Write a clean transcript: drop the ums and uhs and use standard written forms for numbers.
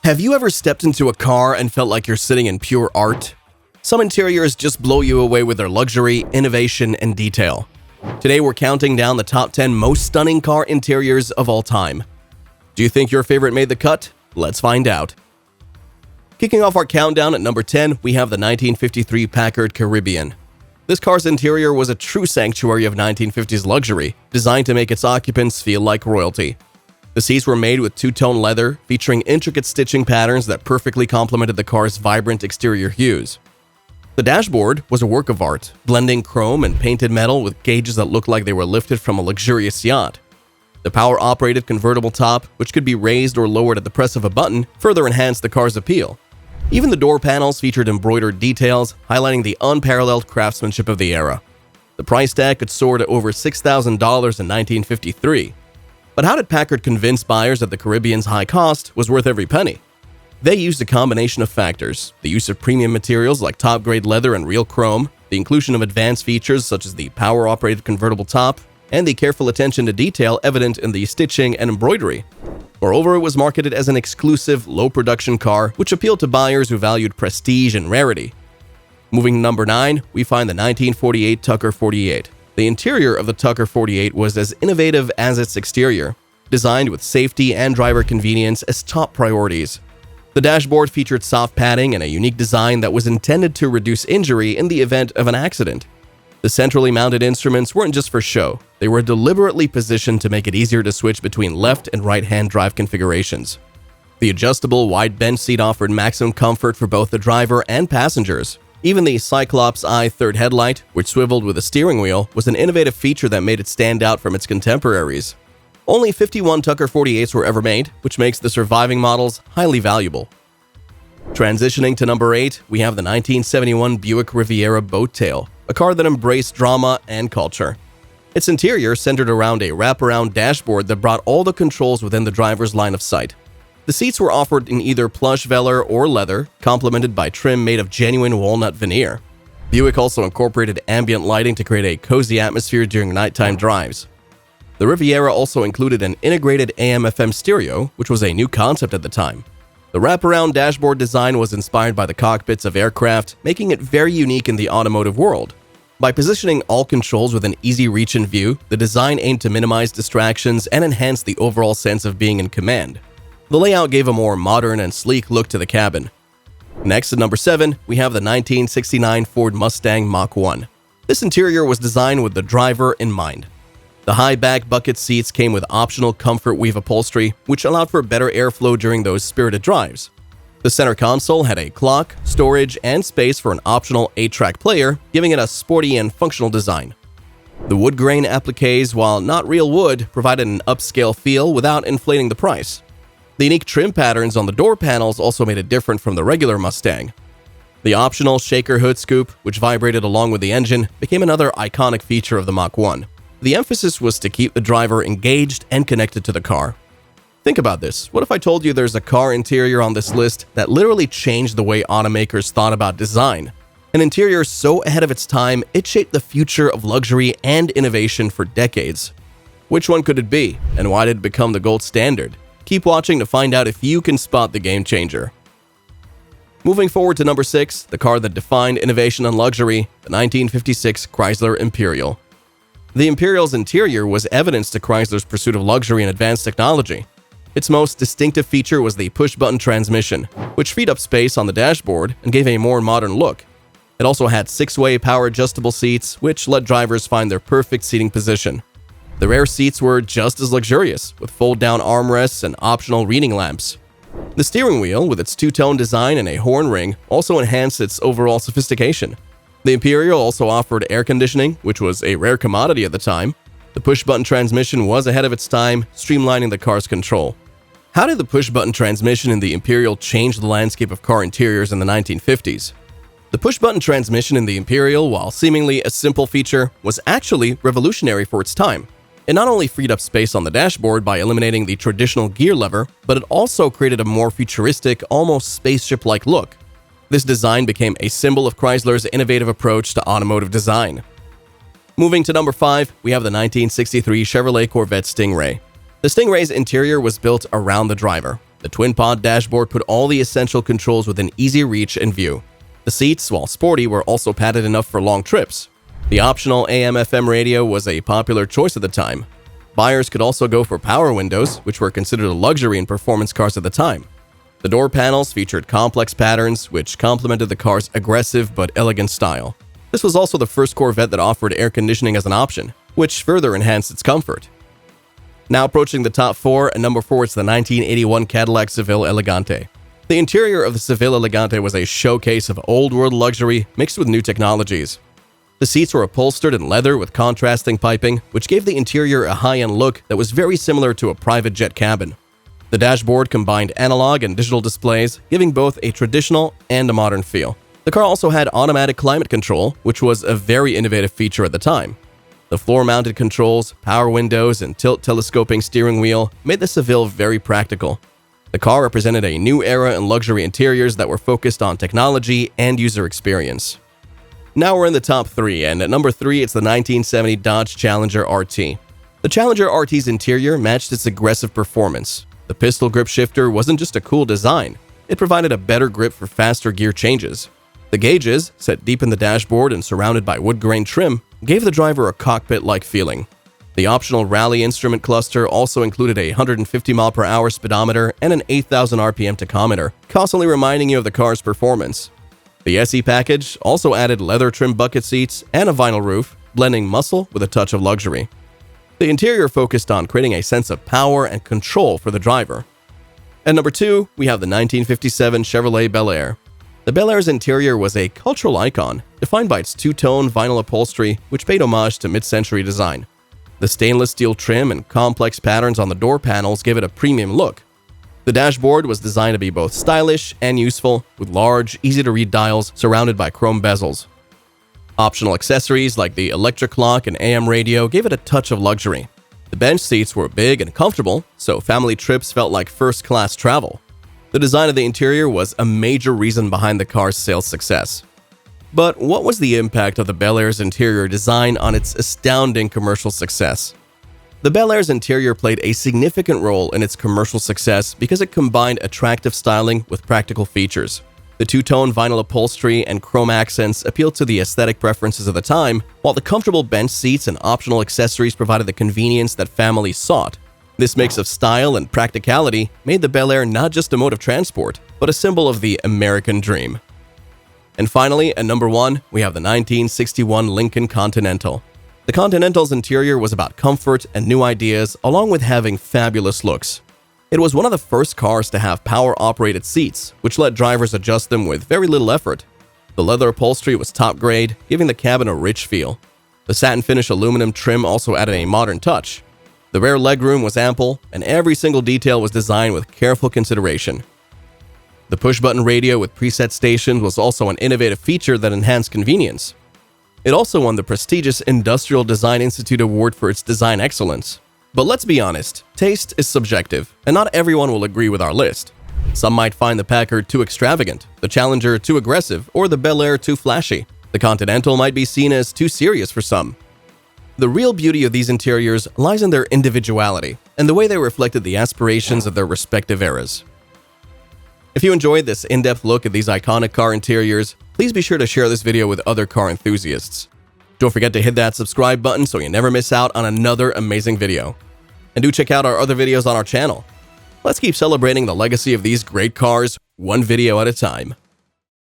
Have you ever stepped into a car and felt like you're sitting in pure art? Some interiors just blow you away with their luxury, innovation, and detail. Today we're counting down the top 10 most stunning car interiors of all time. Do you think your favorite made the cut? Let's find out. Kicking off our countdown at number 10, we have the 1953 Packard Caribbean. This car's interior was a true sanctuary of 1950s luxury, designed to make its occupants feel like royalty. The seats were made with two-tone leather, featuring intricate stitching patterns that perfectly complemented the car's vibrant exterior hues. The dashboard was a work of art, blending chrome and painted metal with gauges that looked like they were lifted from a luxurious yacht. The power-operated convertible top, which could be raised or lowered at the press of a button, further enhanced the car's appeal. Even the door panels featured embroidered details, highlighting the unparalleled craftsmanship of the era. The price tag could soar to over $6,000 in 1953. But how did Packard convince buyers that the Caribbean's high cost was worth every penny? They used a combination of factors: the use of premium materials like top-grade leather and real chrome, the inclusion of advanced features such as the power-operated convertible top, and the careful attention to detail evident in the stitching and embroidery. Moreover, it was marketed as an exclusive, low-production car, which appealed to buyers who valued prestige and rarity. Moving to number 9, we find the 1948 Tucker 48. The interior of the Tucker 48 was as innovative as its exterior, designed with safety and driver convenience as top priorities. The dashboard featured soft padding and a unique design that was intended to reduce injury in the event of an accident. The centrally mounted instruments weren't just for show, they were deliberately positioned to make it easier to switch between left and right-hand drive configurations. The adjustable wide bench seat offered maximum comfort for both the driver and passengers. Even the Cyclops Eye third headlight, which swiveled with a steering wheel, was an innovative feature that made it stand out from its contemporaries. Only 51 Tucker 48s were ever made, which makes the surviving models highly valuable. Transitioning to number 8, we have the 1971 Buick Riviera Boat Tail, a car that embraced drama and culture. Its interior centered around a wraparound dashboard that brought all the controls within the driver's line of sight. The seats were offered in either plush velour or leather, complemented by trim made of genuine walnut veneer. Buick also incorporated ambient lighting to create a cozy atmosphere during nighttime drives. The Riviera also included an integrated AM/FM stereo, which was a new concept at the time. The wraparound dashboard design was inspired by the cockpits of aircraft, making it very unique in the automotive world. By positioning all controls within easy reach and view, the design aimed to minimize distractions and enhance the overall sense of being in command. The layout gave a more modern and sleek look to the cabin. Next, at number 7, we have the 1969 Ford Mustang Mach 1. This interior was designed with the driver in mind. The high back bucket seats came with optional comfort weave upholstery, which allowed for better airflow during those spirited drives. The center console had a clock, storage, and space for an optional 8-track player, giving it a sporty and functional design. The wood grain appliques, while not real wood, provided an upscale feel without inflating the price. The unique trim patterns on the door panels also made it different from the regular Mustang. The optional shaker hood scoop, which vibrated along with the engine, became another iconic feature of the Mach 1. The emphasis was to keep the driver engaged and connected to the car. Think about this. What if I told you there's a car interior on this list that literally changed the way automakers thought about design? An interior so ahead of its time, it shaped the future of luxury and innovation for decades. Which one could it be, and why did it become the gold standard? Keep watching to find out if you can spot the game changer. Moving forward to number 6, the car that defined innovation and luxury, the 1956 Chrysler Imperial. The Imperial's interior was evidence to Chrysler's pursuit of luxury and advanced technology. Its most distinctive feature was the push-button transmission, which freed up space on the dashboard and gave a more modern look. It also had 6-way power-adjustable seats, which let drivers find their perfect seating position. The rear seats were just as luxurious, with fold-down armrests and optional reading lamps. The steering wheel, with its two-tone design and a horn ring, also enhanced its overall sophistication. The Imperial also offered air conditioning, which was a rare commodity at the time. The push-button transmission was ahead of its time, streamlining the car's control. How did the push-button transmission in the Imperial change the landscape of car interiors in the 1950s? The push-button transmission in the Imperial, while seemingly a simple feature, was actually revolutionary for its time. It not only freed up space on the dashboard by eliminating the traditional gear lever, but it also created a more futuristic, almost spaceship-like look. This design became a symbol of Chrysler's innovative approach to automotive design. Moving to number 5, we have the 1963 Chevrolet Corvette Stingray. The Stingray's interior was built around the driver. The twin-pod dashboard put all the essential controls within easy reach and view. The seats, while sporty, were also padded enough for long trips. The optional AM/FM radio was a popular choice at the time. Buyers could also go for power windows, which were considered a luxury in performance cars at the time. The door panels featured complex patterns, which complemented the car's aggressive but elegant style. This was also the first Corvette that offered air conditioning as an option, which further enhanced its comfort. Now approaching the top 4, at number 4 is the 1981 Cadillac Seville Elegante. The interior of the Seville Elegante was a showcase of old-world luxury mixed with new technologies. The seats were upholstered in leather with contrasting piping, which gave the interior a high-end look that was very similar to a private jet cabin. The dashboard combined analog and digital displays, giving both a traditional and a modern feel. The car also had automatic climate control, which was a very innovative feature at the time. The floor-mounted controls, power windows, and tilt-telescoping steering wheel made the Seville very practical. The car represented a new era in luxury interiors that were focused on technology and user experience. Now we're in the top 3, and at number 3 it's the 1970 Dodge Challenger RT. The Challenger RT's interior matched its aggressive performance. The pistol grip shifter wasn't just a cool design, it provided a better grip for faster gear changes. The gauges, set deep in the dashboard and surrounded by wood grain trim, gave the driver a cockpit-like feeling. The optional rally instrument cluster also included a 150 mph speedometer and an 8,000 RPM tachometer, constantly reminding you of the car's performance. The SE package also added leather-trimmed bucket seats and a vinyl roof, blending muscle with a touch of luxury. The interior focused on creating a sense of power and control for the driver. At number 2, we have the 1957 Chevrolet Bel Air. The Bel Air's interior was a cultural icon, defined by its two-tone vinyl upholstery, which paid homage to mid-century design. The stainless steel trim and complex patterns on the door panels gave it a premium look. The dashboard was designed to be both stylish and useful, with large, easy-to-read dials surrounded by chrome bezels. Optional accessories like the electric clock and AM radio gave it a touch of luxury. The bench seats were big and comfortable, so family trips felt like first-class travel. The design of the interior was a major reason behind the car's sales success. But what was the impact of the Bel Air's interior design on its astounding commercial success? The Bel Air's interior played a significant role in its commercial success because it combined attractive styling with practical features. The two-tone vinyl upholstery and chrome accents appealed to the aesthetic preferences of the time, while the comfortable bench seats and optional accessories provided the convenience that families sought. This mix of style and practicality made the Bel Air not just a mode of transport, but a symbol of the American dream. And finally, at number 1, we have the 1961 Lincoln Continental. The Continental's interior was about comfort and new ideas, along with having fabulous looks. It was one of the first cars to have power-operated seats, which let drivers adjust them with very little effort. The leather upholstery was top grade, giving the cabin a rich feel. The satin finish aluminum trim also added a modern touch. The rear legroom was ample, and every single detail was designed with careful consideration. The push-button radio with preset stations was also an innovative feature that enhanced convenience. It also won the prestigious Industrial Design Institute Award for its design excellence. But let's be honest, taste is subjective, and not everyone will agree with our list. Some might find the Packard too extravagant, the Challenger too aggressive, or the Bel Air too flashy. The Continental might be seen as too serious for some. The real beauty of these interiors lies in their individuality and the way they reflected the aspirations of their respective eras. If you enjoyed this in-depth look at these iconic car interiors, please be sure to share this video with other car enthusiasts. Don't forget to hit that subscribe button so you never miss out on another amazing video. And do check out our other videos on our channel. Let's keep celebrating the legacy of these great cars, one video at a time.